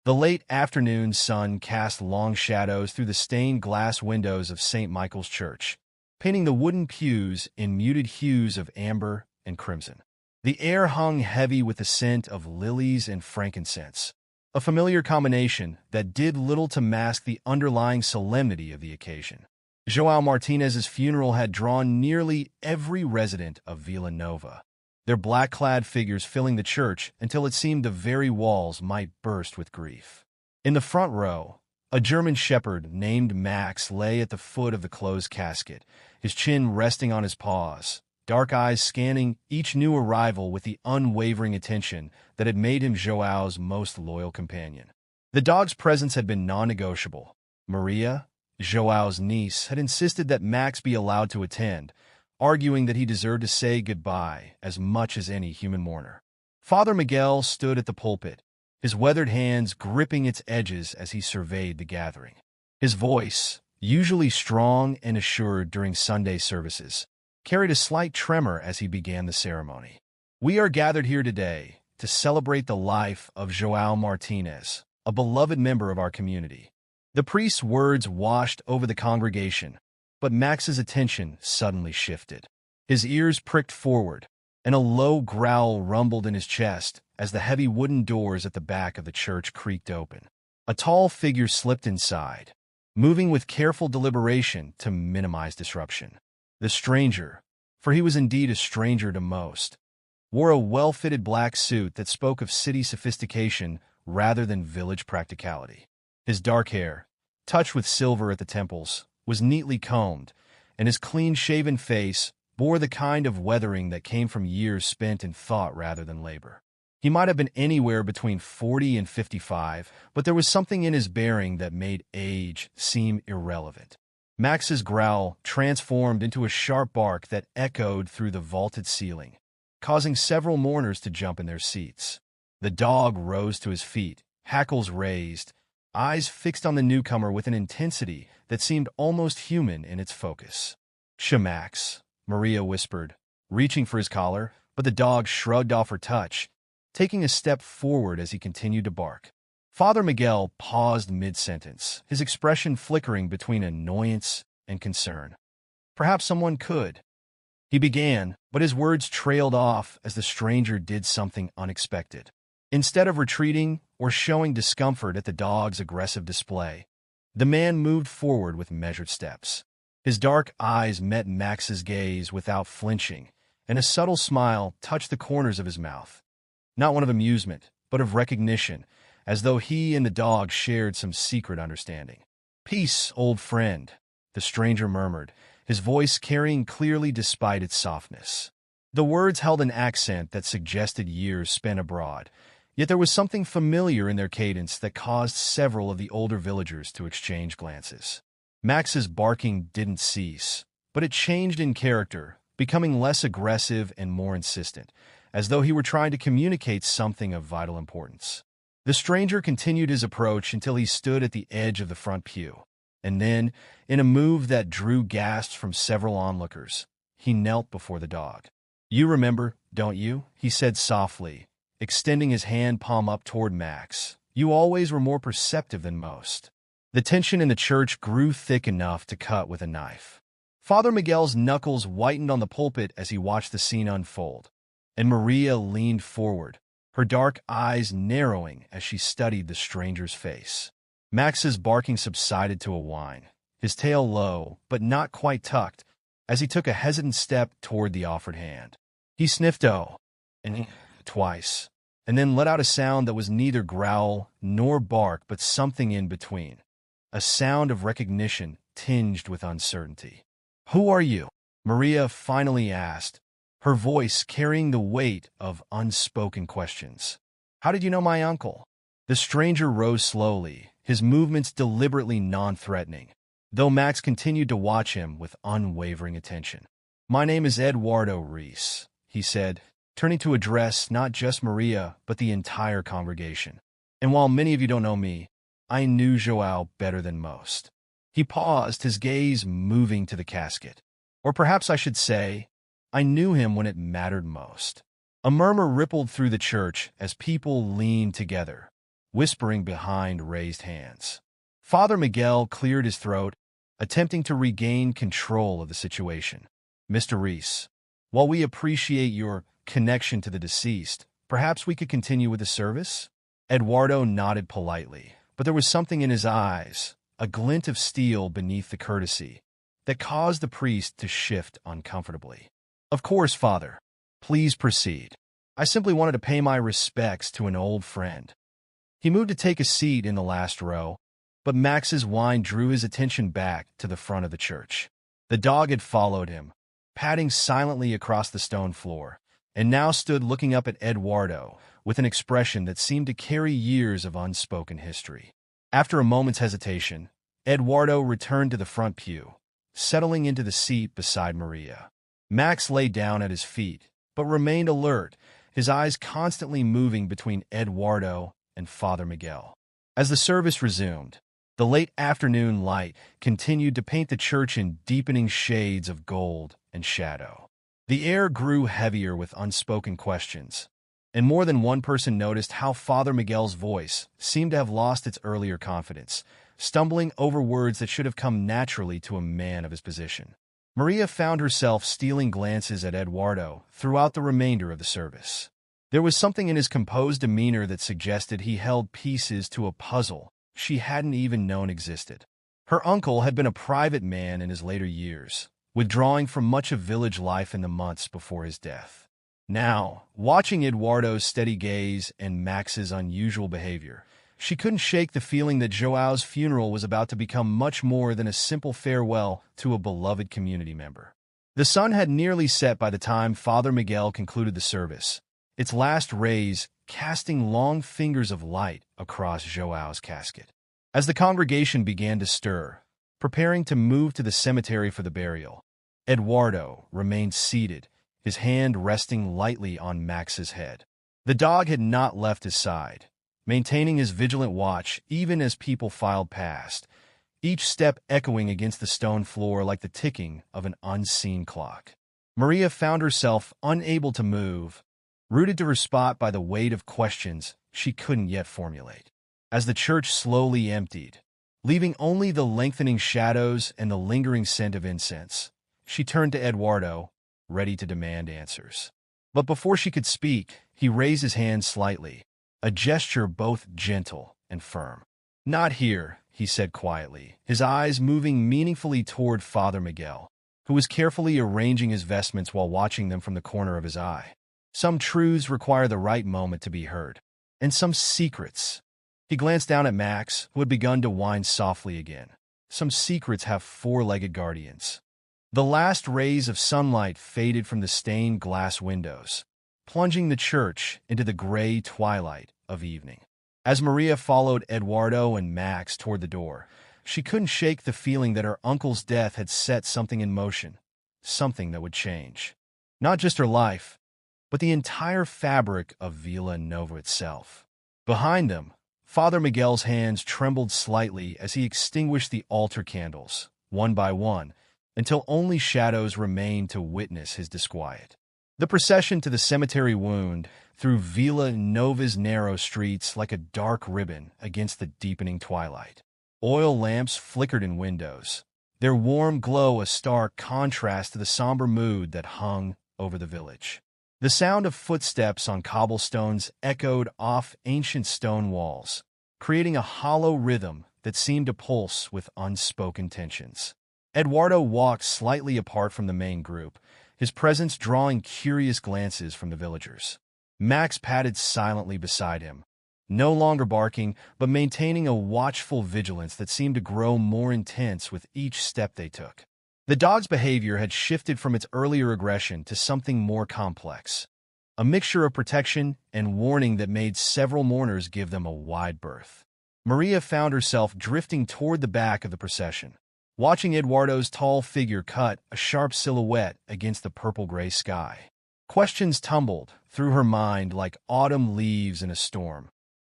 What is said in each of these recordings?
The late afternoon sun cast long shadows through the stained glass windows of St. Michael's Church, painting the wooden pews in muted hues of amber and crimson. The air hung heavy with the scent of lilies and frankincense, a familiar combination that did little to mask the underlying solemnity of the occasion. João Martinez's funeral had drawn nearly every resident of Villanova, their black-clad figures filling the church until it seemed the very walls might burst with grief. In the front row, a German shepherd named Max lay at the foot of the closed casket, his chin resting on his paws, dark eyes scanning each new arrival with the unwavering attention that had made him João's most loyal companion. The dog's presence had been non-negotiable. Maria, João's niece, had insisted that Max be allowed to attend, arguing that he deserved to say goodbye as much as any human mourner. Father Miguel stood at the pulpit, his weathered hands gripping its edges as he surveyed the gathering. His voice, usually strong and assured during Sunday services, carried a slight tremor as he began the ceremony. "We are gathered here today to celebrate the life of João Martinez, a beloved member of our community." The priest's words washed over the congregation, but Max's attention suddenly shifted. His ears pricked forward, and a low growl rumbled in his chest as the heavy wooden doors at the back of the church creaked open. A tall figure slipped inside, moving with careful deliberation to minimize disruption. The stranger, for he was indeed a stranger to most, wore a well-fitted black suit that spoke of city sophistication rather than village practicality. His dark hair, touched with silver at the temples, was neatly combed, and his clean-shaven face bore the kind of weathering that came from years spent in thought rather than labor. He might have been anywhere between 40 and 55, but there was something in his bearing that made age seem irrelevant. Max's growl transformed into a sharp bark that echoed through the vaulted ceiling, causing several mourners to jump in their seats. The dog rose to his feet, hackles raised, eyes fixed on the newcomer with an intensity that seemed almost human in its focus. "Max," Maria whispered, reaching for his collar, but the dog shrugged off her touch, taking a step forward as he continued to bark. Father Miguel paused mid-sentence, his expression flickering between annoyance and concern. "Perhaps someone could," he began, but his words trailed off as the stranger did something unexpected. Instead of retreating or showing discomfort at the dog's aggressive display, the man moved forward with measured steps. His dark eyes met Max's gaze without flinching, and a subtle smile touched the corners of his mouth. Not one of amusement, but of recognition, as though he and the dog shared some secret understanding. "Peace, old friend," the stranger murmured, his voice carrying clearly despite its softness. The words held an accent that suggested years spent abroad, yet there was something familiar in their cadence that caused several of the older villagers to exchange glances. Max's barking didn't cease, but it changed in character, becoming less aggressive and more insistent, as though he were trying to communicate something of vital importance. The stranger continued his approach until he stood at the edge of the front pew, and then, in a move that drew gasps from several onlookers, he knelt before the dog. "You remember, don't you?" he said softly, extending his hand palm up toward Max. "You always were more perceptive than most." The tension in the church grew thick enough to cut with a knife. Father Miguel's knuckles whitened on the pulpit as he watched the scene unfold, and Maria leaned forward, her dark eyes narrowing as she studied the stranger's face. Max's barking subsided to a whine, his tail low but not quite tucked, as he took a hesitant step toward the offered hand. He sniffed and twice, and then let out a sound that was neither growl nor bark but something in between, a sound of recognition tinged with uncertainty. "Who are you?" Maria finally asked, her voice carrying the weight of unspoken questions. "How did you know my uncle?" The stranger rose slowly, his movements deliberately non-threatening, though Max continued to watch him with unwavering attention. "My name is Eduardo Reese," he said, turning to address not just Maria, but the entire congregation. "And while many of you don't know me, I knew João better than most." He paused, his gaze moving to the casket. "Or perhaps I should say, I knew him when it mattered most." A murmur rippled through the church as people leaned together, whispering behind raised hands. Father Miguel cleared his throat, attempting to regain control of the situation. Mr. Reese, while we appreciate your connection to the deceased, perhaps we could continue with the service? Eduardo nodded politely, but there was something in his eyes, a glint of steel beneath the courtesy, that caused the priest to shift uncomfortably. Of course, Father. Please proceed. I simply wanted to pay my respects to an old friend. He moved to take a seat in the last row, but Max's whine drew his attention back to the front of the church. The dog had followed him, padding silently across the stone floor, and now stood looking up at Eduardo with an expression that seemed to carry years of unspoken history. After a moment's hesitation, Eduardo returned to the front pew, settling into the seat beside Maria. Max lay down at his feet, but remained alert, his eyes constantly moving between Eduardo and Father Miguel. As the service resumed, the late afternoon light continued to paint the church in deepening shades of gold and shadow. The air grew heavier with unspoken questions, and more than one person noticed how Father Miguel's voice seemed to have lost its earlier confidence, stumbling over words that should have come naturally to a man of his position. Maria found herself stealing glances at Eduardo throughout the remainder of the service. There was something in his composed demeanor that suggested he held pieces to a puzzle she hadn't even known existed. Her uncle had been a private man in his later years, withdrawing from much of village life in the months before his death. Now, watching Eduardo's steady gaze and Max's unusual behavior, she couldn't shake the feeling that Joao's funeral was about to become much more than a simple farewell to a beloved community member. The sun had nearly set by the time Father Miguel concluded the service, its last rays casting long fingers of light across Joao's casket. As the congregation began to stir, preparing to move to the cemetery for the burial, Eduardo remained seated, his hand resting lightly on Max's head. The dog had not left his side, maintaining his vigilant watch even as people filed past, each step echoing against the stone floor like the ticking of an unseen clock. Maria found herself unable to move, rooted to her spot by the weight of questions she couldn't yet formulate. As the church slowly emptied, leaving only the lengthening shadows and the lingering scent of incense, she turned to Eduardo, ready to demand answers. But before she could speak, he raised his hand slightly, a gesture both gentle and firm. "Not here," he said quietly, his eyes moving meaningfully toward Father Miguel, who was carefully arranging his vestments while watching them from the corner of his eye. "Some truths require the right moment to be heard, and some secrets." He glanced down at Max, who had begun to whine softly again. "Some secrets have four-legged guardians." The last rays of sunlight faded from the stained glass windows, plunging the church into the gray twilight of evening. As Maria followed Eduardo and Max toward the door, she couldn't shake the feeling that her uncle's death had set something in motion, something that would change not just her life, but the entire fabric of Villa Nova itself. Behind them, Father Miguel's hands trembled slightly as he extinguished the altar candles, one by one, until only shadows remained to witness his disquiet. The procession to the cemetery wound through Villa Nova's narrow streets like a dark ribbon against the deepening twilight. Oil lamps flickered in windows, their warm glow a stark contrast to the somber mood that hung over the village. The sound of footsteps on cobblestones echoed off ancient stone walls, creating a hollow rhythm that seemed to pulse with unspoken tensions. Eduardo walked slightly apart from the main group, his presence drawing curious glances from the villagers. Max padded silently beside him, no longer barking, but maintaining a watchful vigilance that seemed to grow more intense with each step they took. The dog's behavior had shifted from its earlier aggression to something more complex, a mixture of protection and warning that made several mourners give them a wide berth. Maria found herself drifting toward the back of the procession, watching Eduardo's tall figure cut a sharp silhouette against the purple-gray sky. Questions tumbled through her mind like autumn leaves in a storm,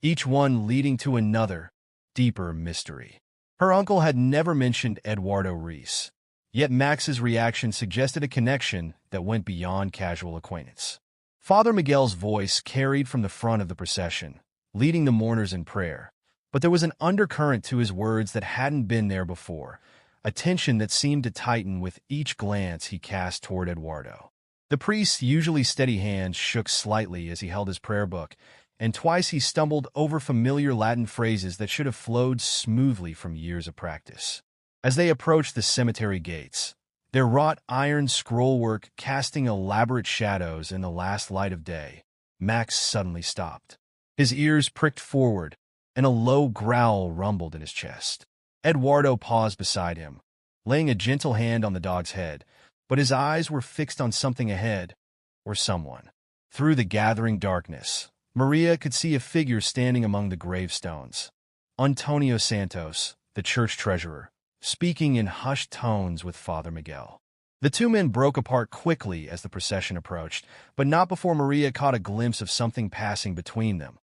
each one leading to another, deeper mystery. Her uncle had never mentioned Eduardo Reese, yet Max's reaction suggested a connection that went beyond casual acquaintance. Father Miguel's voice carried from the front of the procession, leading the mourners in prayer. But there was an undercurrent to his words that hadn't been there before, a tension that seemed to tighten with each glance he cast toward Eduardo. The priest's usually steady hand shook slightly as he held his prayer book, and twice he stumbled over familiar Latin phrases that should have flowed smoothly from years of practice. As they approached the cemetery gates, their wrought iron scrollwork casting elaborate shadows in the last light of day, Max suddenly stopped. His ears pricked forward, and a low growl rumbled in his chest. Eduardo paused beside him, laying a gentle hand on the dog's head, but his eyes were fixed on something ahead, or someone. Through the gathering darkness, Maria could see a figure standing among the gravestones. Antonio Santos, the church treasurer, speaking in hushed tones with Father Miguel. The two men broke apart quickly as the procession approached, but not before Maria caught a glimpse of something passing between them.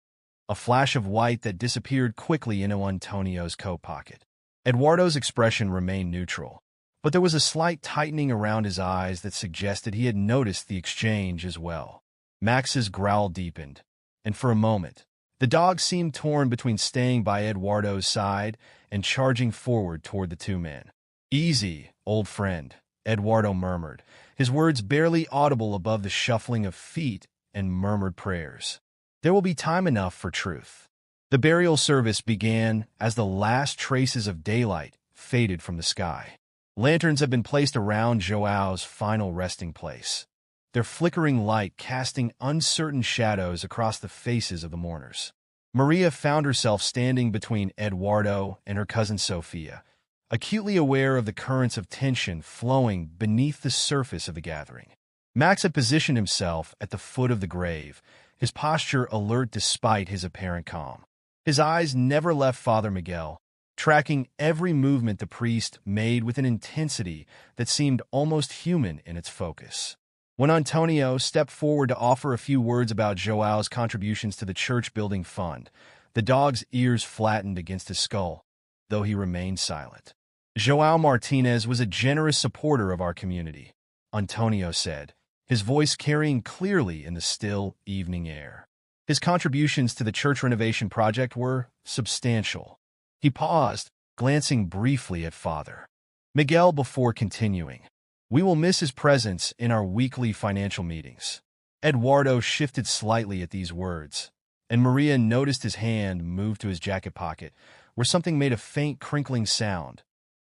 A flash of white that disappeared quickly into Antonio's coat pocket. Eduardo's expression remained neutral, but there was a slight tightening around his eyes that suggested he had noticed the exchange as well. Max's growl deepened, and for a moment, the dog seemed torn between staying by Eduardo's side and charging forward toward the two men. "Easy, old friend," Eduardo murmured, his words barely audible above the shuffling of feet and murmured prayers. "There will be time enough for truth." The burial service began as the last traces of daylight faded from the sky. Lanterns had been placed around Joao's final resting place, their flickering light casting uncertain shadows across the faces of the mourners. Maria found herself standing between Eduardo and her cousin Sofia, acutely aware of the currents of tension flowing beneath the surface of the gathering. Max had positioned himself at the foot of the grave, his posture alert despite his apparent calm. His eyes never left Father Miguel, tracking every movement the priest made with an intensity that seemed almost human in its focus. When Antonio stepped forward to offer a few words about Joao's contributions to the church-building fund, the dog's ears flattened against his skull, though he remained silent. "Joao Martinez was a generous supporter of our community," Antonio said, his voice carrying clearly in the still evening air. His contributions to the church renovation project were substantial. He paused, glancing briefly at Father Miguel before continuing. "We will miss his presence in our weekly financial meetings." Eduardo shifted slightly at these words, and Maria noticed his hand move to his jacket pocket, where something made a faint crinkling sound.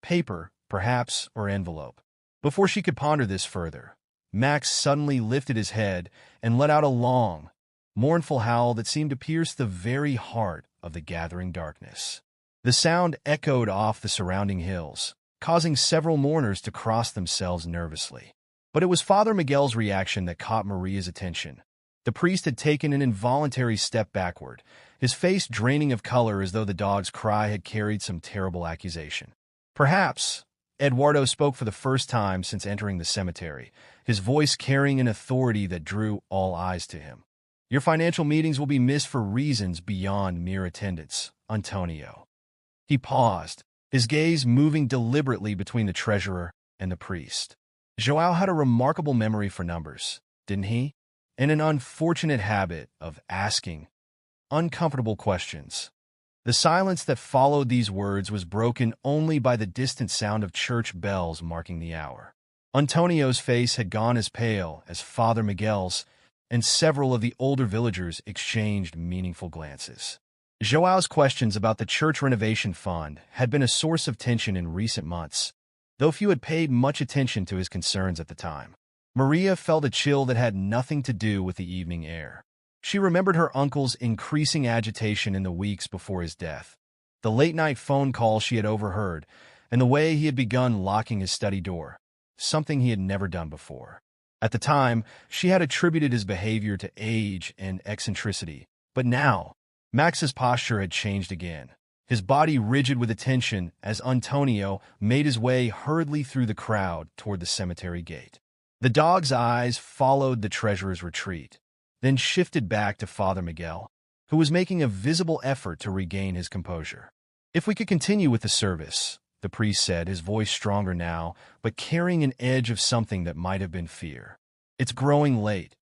Paper, perhaps, or envelope. Before she could ponder this further, Max suddenly lifted his head and let out a long, mournful howl that seemed to pierce the very heart of the gathering darkness. The sound echoed off the surrounding hills, causing several mourners to cross themselves nervously. But it was Father Miguel's reaction that caught Maria's attention. The priest had taken an involuntary step backward, his face draining of color as though the dog's cry had carried some terrible accusation. "Perhaps," Eduardo spoke for the first time since entering the cemetery, his voice carrying an authority that drew all eyes to him. "Your financial meetings will be missed for reasons beyond mere attendance, Antonio." He paused, his gaze moving deliberately between the treasurer and the priest. Joao had a remarkable memory for numbers, didn't he? And an unfortunate habit of asking uncomfortable questions. The silence that followed these words was broken only by the distant sound of church bells marking the hour. Antonio's face had gone as pale as Father Miguel's, and several of the older villagers exchanged meaningful glances. Joao's questions about the church renovation fund had been a source of tension in recent months, though few had paid much attention to his concerns at the time. Maria felt a chill that had nothing to do with the evening air. She remembered her uncle's increasing agitation in the weeks before his death, the late-night phone call she had overheard, and the way he had begun locking his study door, something he had never done before. At the time, she had attributed his behavior to age and eccentricity, but now, Max's posture had changed again, his body rigid with attention as Antonio made his way hurriedly through the crowd toward the cemetery gate. The dog's eyes followed the treasurer's retreat, then shifted back to Father Miguel, who was making a visible effort to regain his composure. "If we could continue with the service," the priest said, his voice stronger now, but carrying an edge of something that might have been fear. "It's growing late,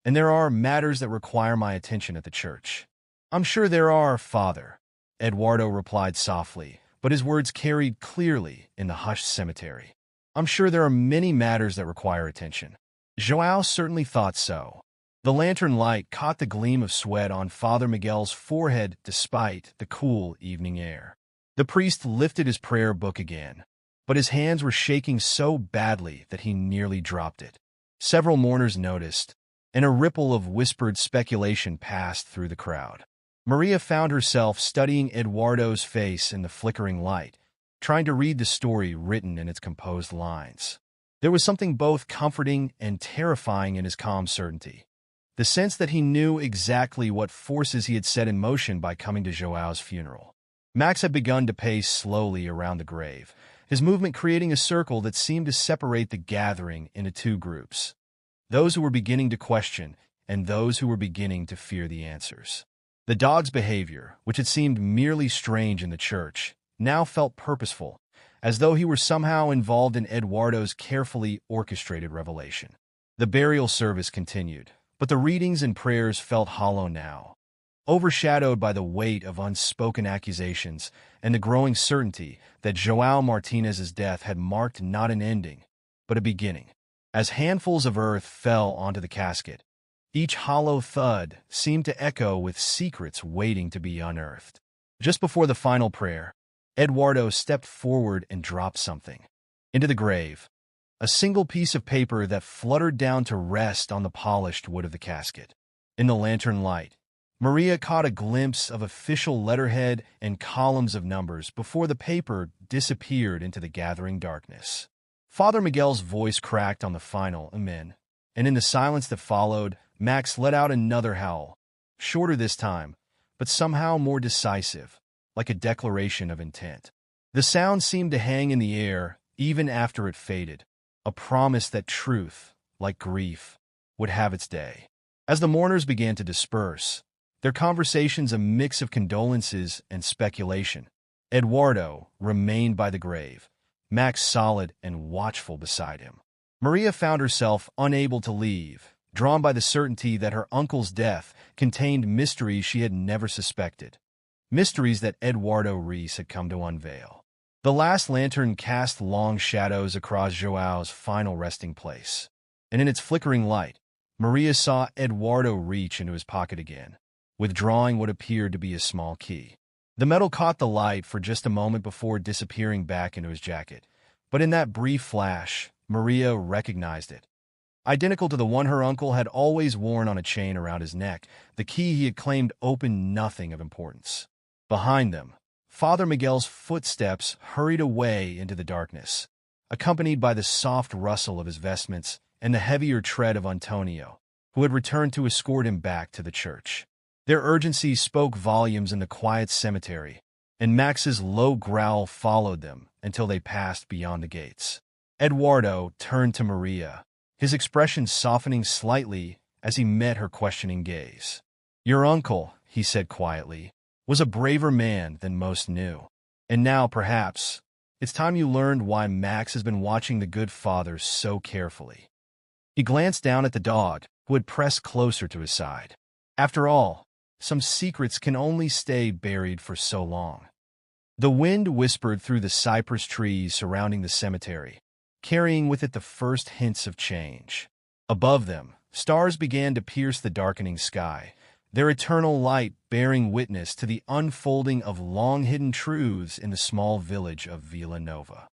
and there are matters that require my attention at the church." "I'm sure there are, Father," Eduardo replied softly, but his words carried clearly in the hushed cemetery. "I'm sure there are many matters that require attention." Joao certainly thought so. The lantern light caught the gleam of sweat on Father Miguel's forehead despite the cool evening air. The priest lifted his prayer book again, but his hands were shaking so badly that he nearly dropped it. Several mourners noticed, and a ripple of whispered speculation passed through the crowd. Maria found herself studying Eduardo's face in the flickering light, trying to read the story written in its composed lines. There was something both comforting and terrifying in his calm certainty. The sense that he knew exactly what forces he had set in motion by coming to Joao's funeral. Max had begun to pace slowly around the grave, his movement creating a circle that seemed to separate the gathering into two groups: those who were beginning to question and those who were beginning to fear the answers. The dog's behavior, which had seemed merely strange in the church, now felt purposeful, as though he were somehow involved in Eduardo's carefully orchestrated revelation. The burial service continued, but the readings and prayers felt hollow now, overshadowed by the weight of unspoken accusations and the growing certainty that Joao Martinez's death had marked not an ending, but a beginning. As handfuls of earth fell onto the casket, each hollow thud seemed to echo with secrets waiting to be unearthed. Just before the final prayer, Eduardo stepped forward and dropped something into the grave, a single piece of paper that fluttered down to rest on the polished wood of the casket. In the lantern light, Maria caught a glimpse of official letterhead and columns of numbers before the paper disappeared into the gathering darkness. Father Miguel's voice cracked on the final amen, and in the silence that followed, Max let out another howl, shorter this time, but somehow more decisive, like a declaration of intent. The sound seemed to hang in the air even after it faded, a promise that truth, like grief, would have its day. As the mourners began to disperse, their conversations a mix of condolences and speculation, Eduardo remained by the grave, Max solid and watchful beside him. Maria found herself unable to leave, drawn by the certainty that her uncle's death contained mysteries she had never suspected, mysteries that Eduardo Reis had come to unveil. The last lantern cast long shadows across Joao's final resting place, and in its flickering light, Maria saw Eduardo reach into his pocket again, withdrawing what appeared to be a small key. The metal caught the light for just a moment before disappearing back into his jacket, but in that brief flash, Maria recognized it. Identical to the one her uncle had always worn on a chain around his neck, the key he had claimed opened nothing of importance. Behind them, Father Miguel's footsteps hurried away into the darkness, accompanied by the soft rustle of his vestments and the heavier tread of Antonio, who had returned to escort him back to the church. Their urgency spoke volumes in the quiet cemetery, and Max's low growl followed them until they passed beyond the gates. Eduardo turned to Maria, his expression softening slightly as he met her questioning gaze. "Your uncle," he said quietly, "was a braver man than most knew. And now, perhaps, it's time you learned why Max has been watching the good father so carefully." He glanced down at the dog, who had pressed closer to his side. After all, some secrets can only stay buried for so long. The wind whispered through the cypress trees surrounding the cemetery, carrying with it the first hints of change. Above them, stars began to pierce the darkening sky, their eternal light bearing witness to the unfolding of long-hidden truths in the small village of Villa Nova.